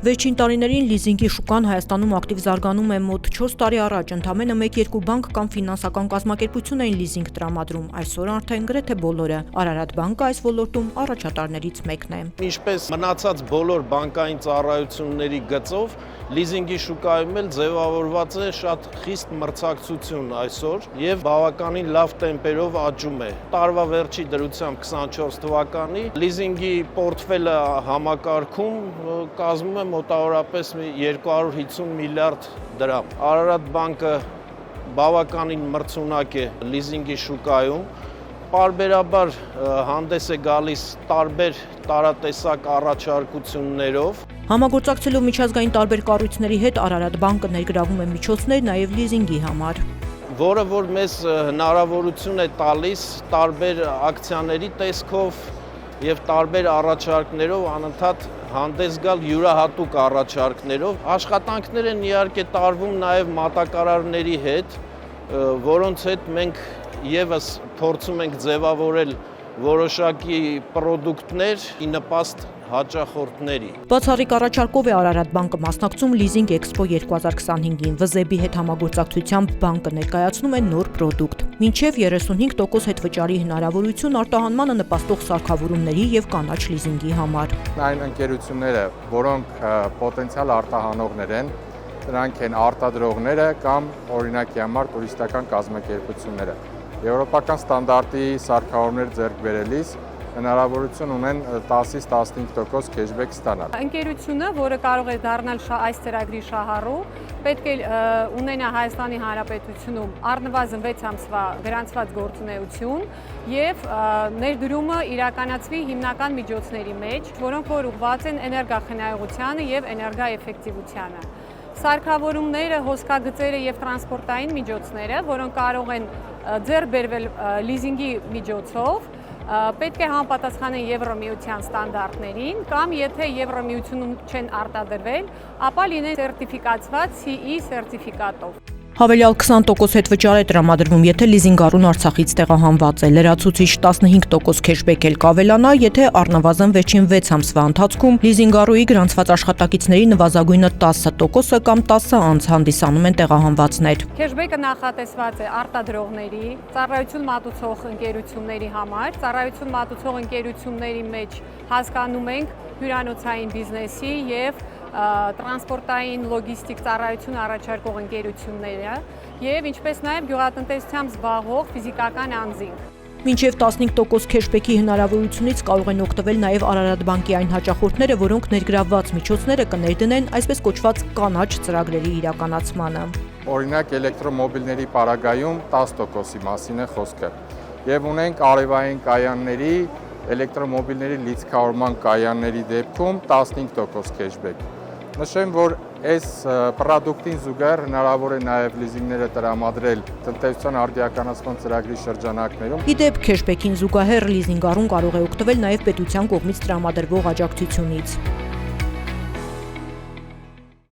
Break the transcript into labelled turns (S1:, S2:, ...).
S1: Վերջին տարիներին լիզինգի շուկան Հայաստանում ակտիվ զարգանում է մոտ 4 տարի առաջ ընդամենը 1-2 բանկ կամ ֆինանսական կազմակերպություն էին լիզինգ տրամադրում, այսօր արդեն գրեթե բոլորը։ Արարատ բանկը այս ոլորտում առաջատարներից մեկն է։
S2: Ինչպես մնացած բոլոր բանկային ծառայությունների գծով, լիզինգի շուկայում էլ ձևավորված է շատ խիստ մրցակցություն այսօր եւ բավականին լավ տեմպերով աճում է։ Տարվա վերջի դրությամբ 24 թվականի լիզինգի պորտֆելը համակարգում կազմում է մոտավորապես 250 միլիարդ դրամ։ Արարատ բանկը բավականին մրցունակ է լիզինգի շուկայում, պարբերաբար հանդես է գալիս տարբեր տարատեսակ առաջարկություններով։
S1: Համագործակցելով միջազգային տարբեր կառույցների հետ Արարատ բանկը ներգրավում է միջոցներ նաև լիզինգի համար,
S2: որը որ մեզ հնարավորություն է տալիս տարբեր ակցիաների տեսքով եւ տարբեր առաջարկներով անընդհատ հանդես գալ յուրահատուկ առաջարկներով։ Աշխատանքներ են իհարկե տարվում նաև մատակարարների հետ, որոնց հետ մենք եւս փորձում ենք ձևավորել որոշակի պրոդուկտներ ի նպաստ հաճախորդների։
S1: Բացառիկ առաջարկով է Արարատ բանկը մասնակցում Լիզինգ Էքսպո 2025-ին։ ՎԶԲ-ի հետ համագործակցությամբ բանկը ներկայացնում է նոր պրոդուկտ։ Մինչև 35% հետվճարի հնարավորություն արտահանմանը նպաստող սարքավորումների եւ կանաչ լիզինգի համար։
S3: Այն ընկերությունները, որոնք պոտենցիալ արտահանողներ են, դրանք են արտադրողները կամ օրինակի համար տուրիստական կազմակերպությունները։ Եվրոպական ստանդարտի սարքավորումներ ձեռք բերելիս հնարավորություն ունեն 10-ից 15% քեշբեք ստանալ։
S4: Ընկերությունը, որը կարող է դառնալ այս ծրագրի շահառու, պետք է ունենա Հայաստանի Հանրապետությունում առնվազն 6 ամսվա գրանցված գործունեություն եւ ներդրումը իրականացվի հիմնական միջոցների մեջ, որոնք որ ուղղված են էներգախնայողությանը եւ էներգաէֆեկտիվությանը։ Սարքավորումները, հոսքագծերը եւ տրանսպորտային միջոցները, որոնք կարող են ձեռք բերվել լիզինգի միջոցով, պետք է համապատասխանեն Եվրոմիության ստանդարտներին կամ եթե Եվրոմիությունում չեն արտադրվել, ապա լինեն սերտիֆիկացված CE սերտիֆիկատով։
S1: Հավելյալ 20% հետվճար է տրամադրվում, եթե լիզինգառուն Արցախից տեղահանված է, լրացուցիչ 15% քեշբեք էլ կավելանա, եթե առնվազն վերջին 6 ամսվա ընթացքում լիզինգառուի գրանցված աշխատակիցների նվազագույնը 10% կամ 10 անց հանդիսանում են տեղահանվածներ։
S4: Քեշբեկը նախատեսված է արտադրողների, ծառայություն մատուցող ընկերությունների համար, ծառայություն մատուցող ընկերությունների մեջ հասկանում ենք հյուրանոցային բիզնեսի եւ տրանսպորտային լոգիստիկ ծառայություն առաջարկող ընկերությունները եւ ինչպես նաեւ գյուղատնտեսությամբ զբաղվող ֆիզիկական անձինք։
S1: Մինչև 15% քեշբեքի հնարավորությունից կարող են օգտվել նաև Արարատ բանկի այն հաճախորդները, որոնք ներգրավված միջոցները կներդնեն այսպես կոչված կանաչ ծրագրերի իրականացմանը։
S3: Օրինակ էլեկտրոմոբիլների պարագայում 10%-ի մասին է խոսքը եւ ունենք արևային կայանների, էլեկտրոմոբիլների լիցքավորման կայանների դեպքում 15% քեշբեք։ Նշեմ, որ այս պրոդուկտին զուգահեռ հնարավոր է նաև լիզինգները տրամադրել տնտեսության արդիականացման ծրագրի շրջանակներում։
S1: Իդեպ քեշբեքին զուգահեռ լիզինգառուն կարող է օգտվել նաև պետության կողմից տրամադրվող աջակցությունից։